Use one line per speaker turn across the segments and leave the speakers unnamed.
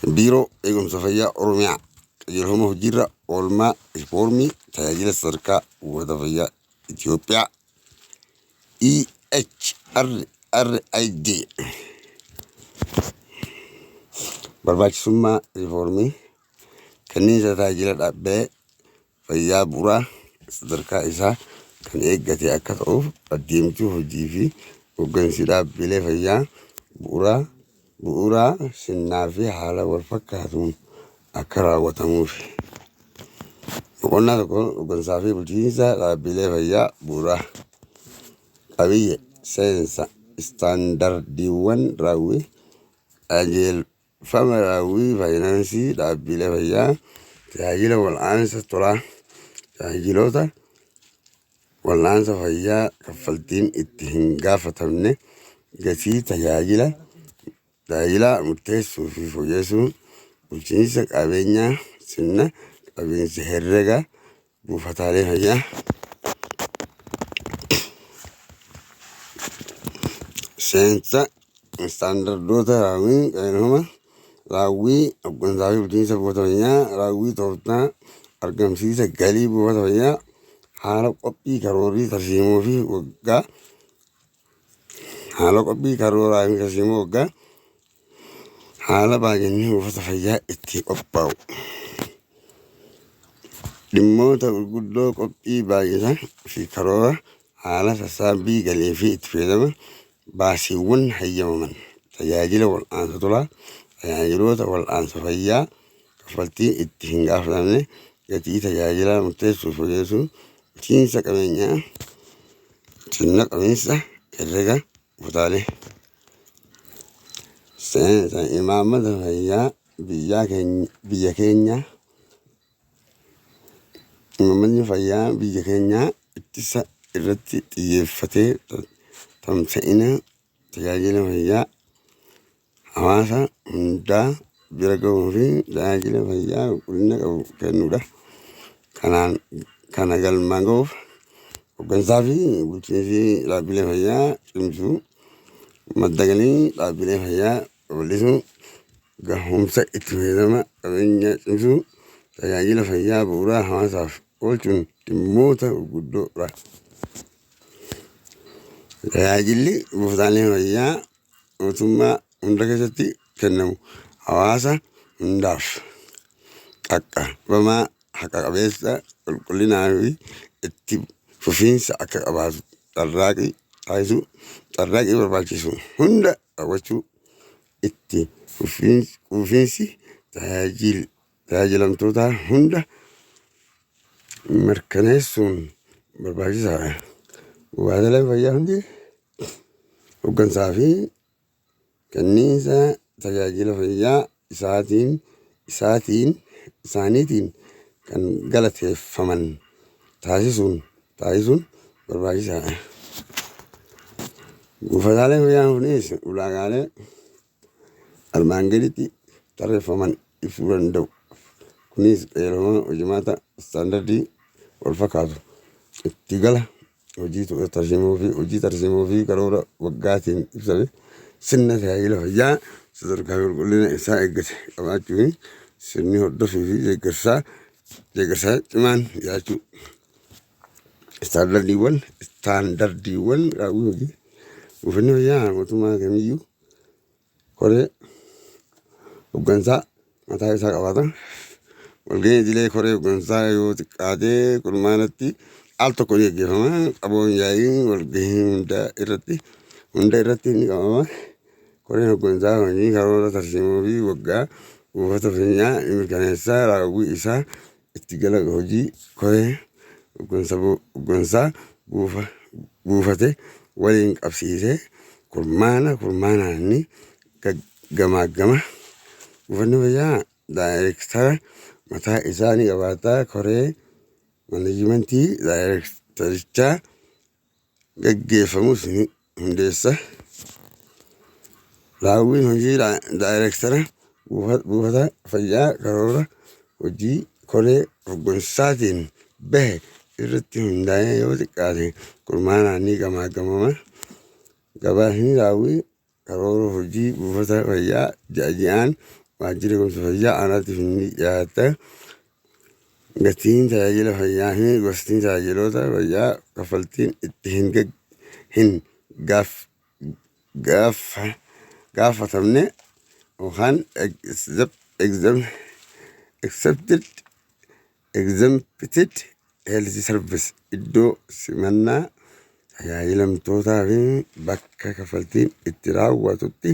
Biiroo eegumsa fayyaa Oromiyaa qajeelfama hojiirra oolmaa riifoormii tajaajila sadarkaa buufata fayyaa Itoophiyaa EHRRID barbaachisummaa riifoormii kenniinsa tajaajila dhaabbilee fayyaa bu'uuraa sadarkaa isaa kan eeggate akka ta'uuf adeemsuu hojii fi hooggansi dhaabbilee fayyaa bu'uuraa sirnaa fi haala wal fakkaatuun akka raawwatamuuf. Boqonnaa tokko hooggansaa fi bulchiinsa dhaabbilee fayyaa bu'uuraa. Qabiyyee seensa istaandardiiwwan raawwii qajeelfama raawwii faayinaansii dhaabbilee fayyaa tajaajila wal'aansa tolaa tajaajiloota wal'aansa fayyaa kaffaltiin itti hin gaafatamne gatii tajaajila murteessuu fi fooyyessuun bulchiinsa qabeenyaa sirna qabiinsa herrega buufataalee fayyaa seensa istaandardoota raawwii qajeelfama raawwii hooggansaa fi bulchiinsa buufata fayyaa raawwii tooftaa argamsiisa galii buufata fayyaa haala qophii karoorii tarsiimoo fi waggaa haala baajatni buufata fayyaa itti qophaa'u. Dhimmoota gurguddoo qophii baajata fi karoora haala sassaabbii galii fi itti fayyadama baasiiwwan hayyamaman tajaajila wal'aansa tolaa tajaajiloota wal'aansa fayyaa kaffaltiin itti hin gaafatamne gatii tajaajila murteessuu fi fooyyessuun bulchiinsa qabeenyaa sirna qabiinsa herrega buufataalee. Seensa imaammata fayyaa biyya keenyaa. Imaammatni fayyaa biyya keenyaa ittisa irratti xiyyeeffatee tamsa'ina tajaajila fayyaa hawaasa hundaa bira gahuu fi tajaajila fayyaa qulqullina qabu kennuudha. Kana galmaan gahuuf hooggansaa fi bulchiinsi dhaabbilee fayyaa cimsuu, madda galii dhaabbilee fayyaa babal'isuu, gahumsa itti fayyadama qabeenyaa cimsuu, tajaajila fayyaa bu'uuraa hawaasaaf oolchuun dhimmoota gurguddoodha. Tajaajilli buufataalee fayyaa mootummaa hunda keessatti kennamu hawaasa hundaaf qaqqabamaa, haqa qabeessa, qulqullinaa fi itti fufiinsa akka qabaatu carraaqii barbaachisu hunda raawwachuu itti fufiinsi tajaajilamtoota hunda mirkaneessuun barbaachisaadha. Buufataaleen fayyaa hundi hooggansaa fi kenniinsa tajaajila fayyaa isaaniitiin kan galateeffaman taasisuun barbaachisaadha. Buufataaleen fayyaa kunis ulaagaalee armaan gaditti tarreeffaman ibsuu danda'u. Kunis qajeelfama hojimaata istaandardii wal fakkaatu itti gala hojii tarsiimoo fi karoora waggaatiin ibsame sirna tajaajila fayyaa sadarkaa qulqullina isaa eeggate qabaachuu fi sirni hordofii fi deeggarsaa cimaan jiraachuu. Istaandardiiwwan raawwii hojii buufanni fayyaa mootummaa kamiyyuu koree hooggansaa mataa isaa qabaata. Walgahii idilee koree hooggansaa yoo xiqqaatee kurmaanatti al tokko ni gaggeeffama. Qaboon yaa'iin walgahii hunda irratti ni qabama. Koreen hooggansaa hojii karoora tarsiimoo fi waggaa buufata fayyaa ni mirkaneessa. Raawwii isaa itti gala hojii koree hooggansaa buufate waliin qabsiisee kurmaanaan ni gamaagama. Buufanni fayyaa daayireektara mataa isaa ni qabaata. Koree maanajimentii daayirektarichaa gaggeeffamus ni hundeessa. Raawwiin hojii daayireektara buufata fayyaa karoora hojii koree hooggansaatiin bahe irratti hundaa'ee yoo xiqqaate kurmaanaan ni gamaagamama. Gabaasni raawwii karoora hojii buufata fayyaa ji'a ji'aan waajjira eegumsa fayyaa aanaatiif ni dhiyaata. Gatiin tajaajila fayyaa fi gostiin tajaajiloota fayyaa kaffaltiin itti hin gaafatamne yookaan exempted health service iddoo simannaa tajaajilamtootaa fi bakka kaffaltiin itti raawwatutti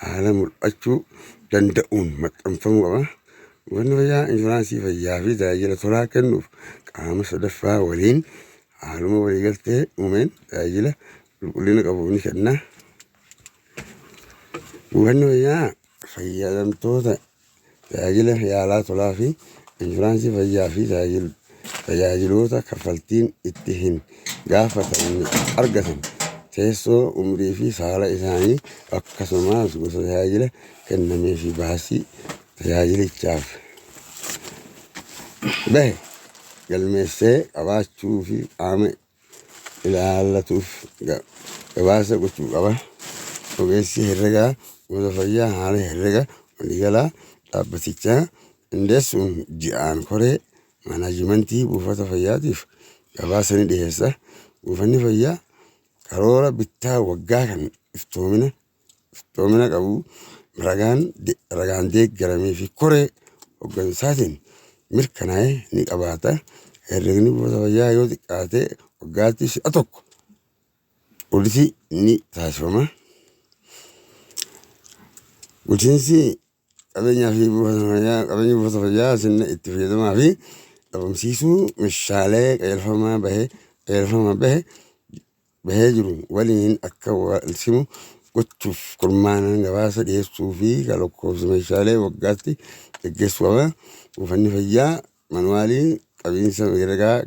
haala mul'achuu danda'uun maxxanfamuu qaba. Buufanni fayyaa inshuraansii fayyaa fi tajaajila tolaa kennuuf qaama sadaffaa waliin haaluma waliigaltee uumeen tajaajila qulqullina qabu ni kenna. Buufanni fayyaa fayyadamtoota tajaajila yaalaa tolaa fi inshuraansii fayyaa fi tajaajiloota kaffaltiin itti hin gaafatamne argatan teessoo umrii fi saala isaanii akkasumas gosa tajaajila kennamee fi baasii tajaajilichaaf bahe galmeessee qabaachuu fi qaama ilaallatuuf gabaasa gochuu qaba. Ogeessi herregaa gosa fayyaa haala herrega waliigalaa dhaabbatichaa qindeessuun ji'aan koree maanaajimentii buufata fayyaatiif gabaasa ni dhiyeessa. Buufanni fayyaa karoora bittaa waggaa kan iftoomina qabu ragaan deeggaramee fi koree hooggansaatiin mirkanaa'ee ni qabaata. Herregni buufata fayyaa yoo xiqqaate waggaatti si'a tokko olitti ni taasifama. Bulchiinsi qabeenyaa fi buufata fayyaa sirna itti fayyadamaa fi dhabamsiisuu meeshaalee qajeelfamaa bahee jiru waliin akka wal simu gochuuf kurmaanaan gabaasa dhiyeessuu fi lakkoofsa meeshaalee waggaatti gaggeessuu qaba. Buufanni fayyaa manuwaalii qabiinsa herregaa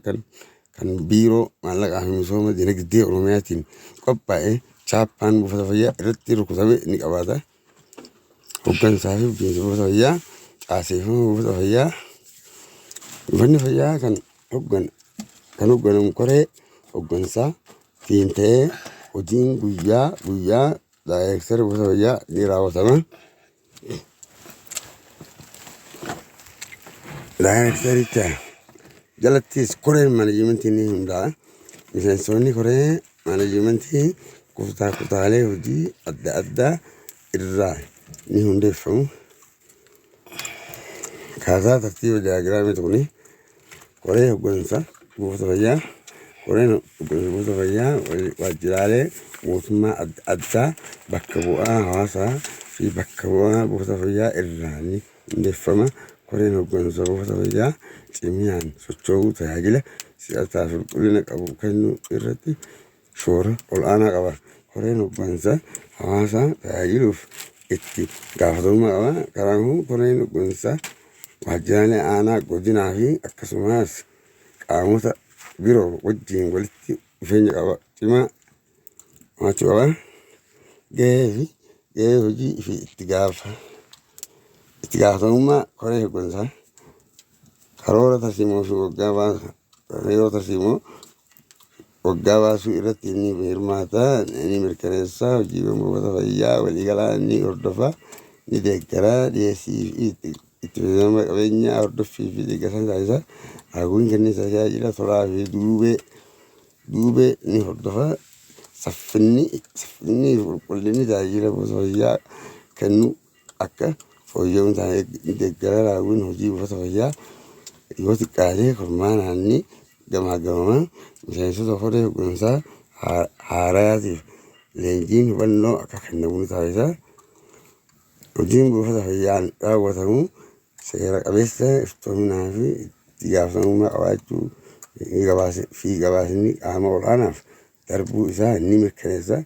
kan biiroo maallaqaa fi misooma dinagdee oromiyaatiin qophaa'e chaappaan buufata fayyaa irratti rukutame ni qabaata. Hooggansaa fi bulchiinsa buufata fayyaa caaseffama buufata fayyaa. Buufanni fayyaa kan hoogganamu koree hooggansaa tiin ta'ee hojiin guyyaa daayireektara buufata fayyaa ni raawwatama. Daayireektaricha jalattis koreen maanajimentii ni hundaa'a. Miseensonni koree maanajimentii kutaalee hojii adda addaa irraa ni hundeeffamu. Akkaataa tartiiba diyaagiraamii kuni koree hooggansa buufata fayyaa. Koreen hooggansa buufata fayyaa waajjiraalee mootummaa adda addaa bakka bu'aa hawaasaa fi bakka bu'aa buufata fayyaa irraa ni hundeeffama. Koreen hooggansa buufata fayyaa ciminaan socho'uu tajaajila si'ataa fi qulqullina qabu kennuu irratti shoora ol'aanaa qaba. Koreen hooggansa hawaasaa tajaajiluuf itti gaafatamummaa qaba. Kanaafuu koreen hooggansa waajjiraalee aanaa godinaa fi akkasumas qaamota biroo wajjin walitti dhufeenya cimaa qabaachuu qaba. Gahee hojii fi itti gaafatamummaa koree hooggansaa karoora tarsiimoo fi waggaa baasuu irratti ni hirmaata, ni mirkaneessa. Hojiiwwan buufata fayyaa waliigalaa ni hordofa, ni deeggara. Dhiyeessii fi itti fayyadama qabeenyaa hordoffii fi deeggarsa taasisa. Raawwiin kenniinsa tajaajila tolaa fi duubee ni hordofa. Saffinni qulqullinni tajaajila buufata fayyaa kennuu akka fooyya'uun ni deeggara. Raawwiin hojii buufata fayyaa yoo xiqqaate kurmaanaan ni gamaagama. Miseensota koree hooggansaa haaraatiif leenjiin hubannoo akka kennamu ni taasisa. Hojiin buufata fayyaan raawwatamu seera qabeessa, iftoominaa fi itti gaafatamummaa qabaachuu fi gabaasni qaama ol'aanaaf darbuu isaa ni mirkaneessa.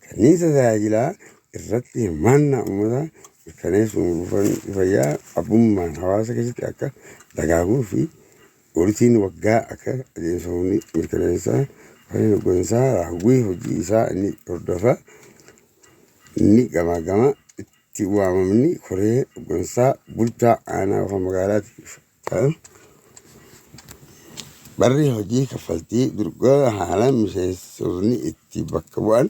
Kenniinsa tajaajilaa irratti hirmaannaa uummataa mirkaneessuun buufanni fayyaa abbummaan hawaasa keessatti akka dagaaguu fi Oolitiin waggaa akka adeemsifamu ni mirkaneessa. Koreen hooggansaa raawwii hojii isaa ni hordofa, ni gamaagama. Itti waamamni koree hooggansaa bulchaa aanaa yookaan magaalaatiif ta'a. Barri hojii kaffaltii durgoota haala miseensonni itti bakka bu'an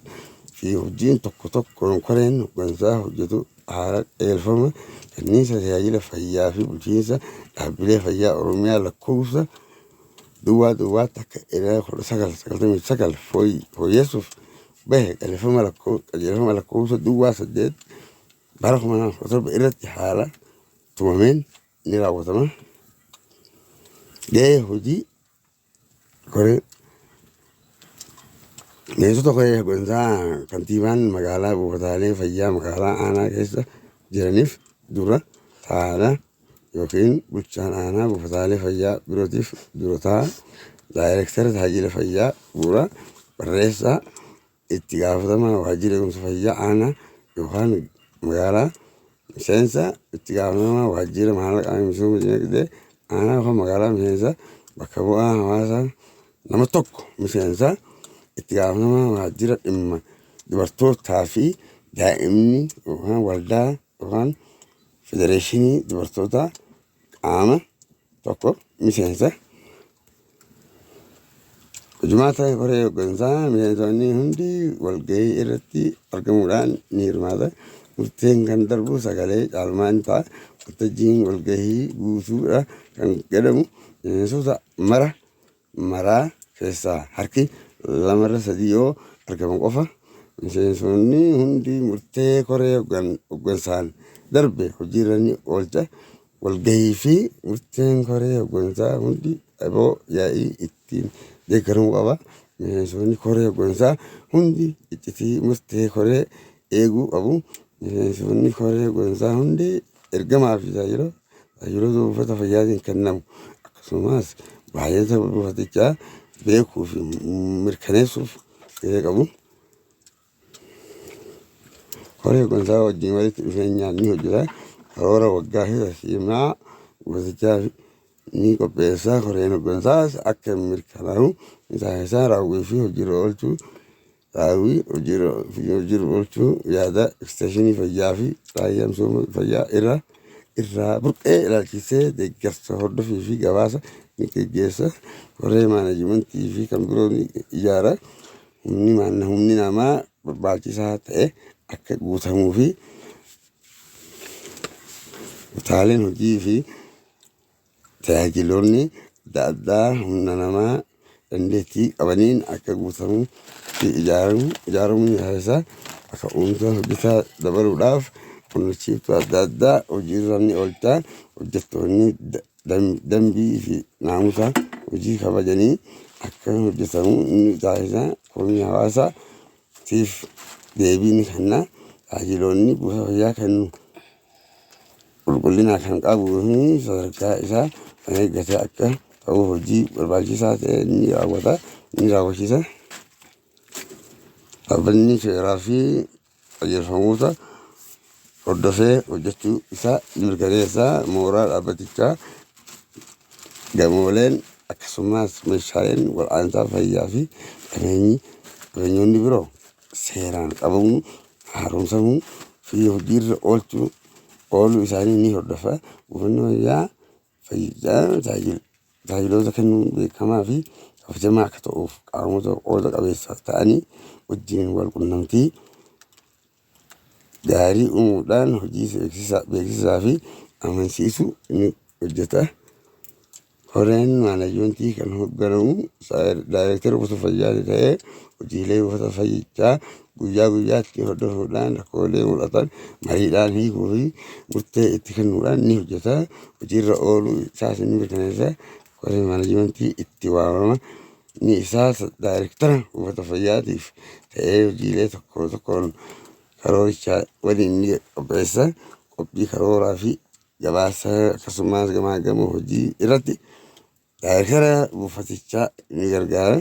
fi hojiin tokko tokkoon koreen hooggansaa hojjetu haala qajeelfama Kanniisa tajaajila fayyaa fi bulchiinsa dhaabbilee fayyaa Oromiyaa lakkoofsa duwwaa takka irraa 1999 fooyyessuuf bahe qajeelfama lakkoofsa duwwaa 8 bara 2017 irratti haala tumameen ni raawwatama. Gahee hojii koree miseensota koree hooggansaa kantiibaan magaalaa buufataalee fayyaa magaalaa aanaa keessa jiraniif dura taa'aa yookiin bulchaan aanaa buufataalee fayyaa birootiif dura taa'aa daayireektara tajaajila fayyaa bu'uura barreessaa itti gaafatamaa waajjira eegumsa fayyaa aanaa yookaan magaalaa miseensa itti gaafatamaa waajjira maallaqa misooma dinagdee aanaa yookaan magaalaa miseensa bakka bu'aa hawaasaa nama tokko miseensa itti gaafatamaa waajjira dhimma dubartootaa fi daa'imni yookaan waldaa yookaan federeeshinii dubartootaa qaama tokko miseensa. Hojimaata koree hooggansaa miseensonni hundi walgahii irratti argamuudhaan ni hirmaata. Murteen kan darbu sagalee caalmaan ta'a. Waltajjiin walgahii guutuudha kan jedhamu miseensota maraa keessaa harki 2-3 yoo argaman qofa. Miseensonni hundi murtee koree hooggansaan darbe hojiirra ni oolcha. Walgahii fi murteen koree hooggansaa hundi aboo yaa'ii ittiin deeggaramuu qaba. Miseensonni koree hooggansaa hundi iccitii murtee koree eeguu qabu. Miseensonni koree hooggansaa hundi ergamaa fi tajaajiloota buufata fayyaatiin kennamu akkasumas baay'ata buufatichaa beekuu fi mirkaneessuuf gahee qabu. Koree hooggansaa wajjin walitti dhufeenyaan ni hojjeta. Karoora waggaa fi tartiibaa buufatichaa ni qopheessa. Koreen hooggansaas akka mirkanaa'u taasisaa raawwii fi hojiirra oolchuu yaada eksteenshinii fayyaa fi raayyaa misooma fayyaa irraa burqee ilaalchisee deeggarsa hordofii fi gabaasa ni gaggeessa. Koree maanajimentii fi kan biroo ni ijaara. Humni namaa barbaachisaa ta'e akka guutamuu fi kutaaleen hojii fi tajaajiloonni adda addaa humna namaa dandeettii qabaniin akka guutamuu fi ijaaramuun taasisaa. Akka uumsa hojjetaa dabaluudhaaf qonnachiiftuu adda addaa hojiirra ni oolcha. Hojjettoonni dambii fi naamusa hojii kabajanii akka hojjetamu ni taasisa. Komii hawaasaatiif deebii ni kenna. Tajaajiloonni buufata fayyaa kennu qulqullina kan qabuu fi sadarkaa isaa kan eeggate akka ta'u hojii barbaachisaa ta'e ni raawwachiisa. Dhaabbanni seeraa fi qajeelfamoota hordofee hojjechuu isaa ni mirkaneessa. Mooraa dhaabbatichaa gamooleen akkasumas meeshaaleen wal'aansaa fayyaa fi qabeenyonni biroo seeraan qabamuu, haaromsamuu fi hojiirra ooluu isaanii ni hordofa. Buufanni fayyaa tajaajiloota kennuun beekamaa fi kabajamaa akka ta'uuf qaamota qooda qabeessa ta'anii wajjin wal quunnamtii gaarii uumuudhaan hojii beeksisaa fi amansiisuu ni hojjeta. Koreen maanajimentii kan hoogganamu daayireektara buufata fayyaa ta'ee hojiilee buufata fayyichaa guyyaa guyyaatti hordofuudhaan rakkoolee mul'atan mariidhaan hiikuu fi murtee itti kennuudhaan ni hojjeta. Hojiirra ooluu isaas ni mirkaneessa. Koreen maanajimentii itti waamama ni isaa daayireektara buufata fayyaatiif ta'ee hojiilee tokkoon karooricha waliin ni qopheessa. Qophii karooraa fi gabaasa akkasumas gamaagama hojii irratti daayireektara buufatichaa ni gargaara.